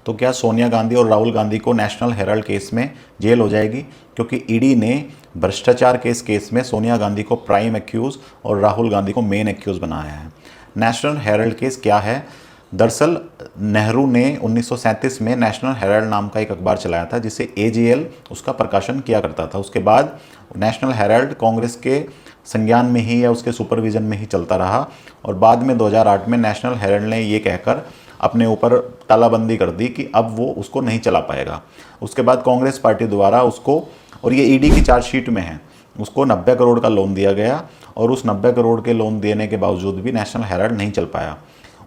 तो क्या सोनिया गांधी और राहुल गांधी को नेशनल हेराल्ड केस में जेल हो जाएगी? क्योंकि ईडी ने भ्रष्टाचार केस में सोनिया गांधी को प्राइम एक्यूज और राहुल गांधी को मेन एक्यूज बनाया है। नेशनल हेराल्ड केस क्या है? दरअसल नेहरू ने 1937 में नेशनल हेराल्ड नाम का एक अखबार चलाया था, जिसे एजेएल उसका प्रकाशन किया करता था। उसके बाद नेशनल हेराल्ड कांग्रेस के संज्ञान में ही या उसके सुपरविजन में ही चलता रहा, और बाद में 2008 में नेशनल हेराल्ड ने ये कहकर अपने ऊपर तालाबंदी कर दी कि अब वो उसको नहीं चला पाएगा। उसके बाद कांग्रेस पार्टी द्वारा उसको, और ये ईडी की चार्जशीट में है, उसको 90 करोड़ का लोन दिया गया, और उस 90 करोड़ के लोन देने के बावजूद भी नेशनल हेराल्ड नहीं चल पाया।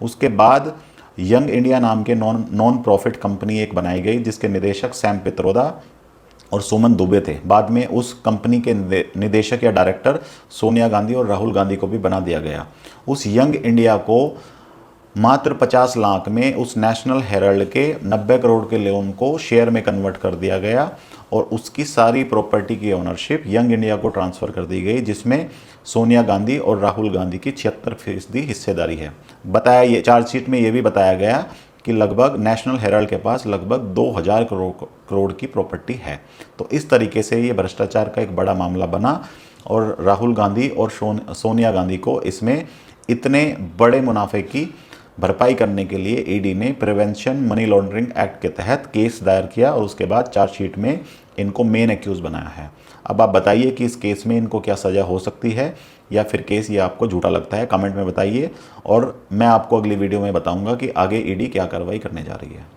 उसके बाद यंग इंडिया नाम के नॉन प्रॉफिट कंपनी एक बनाई गई, जिसके निदेशक सैम पित्रोदा और सुमन दुबे थे। बाद में उस कंपनी के निदेशक या डायरेक्टर सोनिया गांधी और राहुल गांधी को भी बना दिया गया। उस यंग इंडिया को मात्र 50 लाख में उस नेशनल हेराल्ड के 90 करोड़ के लोन को शेयर में कन्वर्ट कर दिया गया, और उसकी सारी प्रॉपर्टी की ओनरशिप यंग इंडिया को ट्रांसफ़र कर दी गई, जिसमें सोनिया गांधी और राहुल गांधी की 76% हिस्सेदारी है। बताया, ये चार्जशीट में ये भी बताया गया कि लगभग नेशनल हेराल्ड के पास लगभग 2000 करोड़ की प्रॉपर्टी है। तो इस तरीके से ये भ्रष्टाचार का एक बड़ा मामला बना, और राहुल गांधी और सोनिया गांधी को इसमें इतने बड़े मुनाफे की भरपाई करने के लिए ईडी ने प्रिवेंशन मनी लॉन्ड्रिंग एक्ट के तहत केस दायर किया, और उसके बाद चार्जशीट में इनको मेन एक्यूज बनाया है। अब आप बताइए कि इस केस में इनको क्या सज़ा हो सकती है, या फिर केस ये आपको झूठा लगता है? कमेंट में बताइए, और मैं आपको अगली वीडियो में बताऊंगा कि आगे ईडी क्या कार्रवाई करने जा रही है।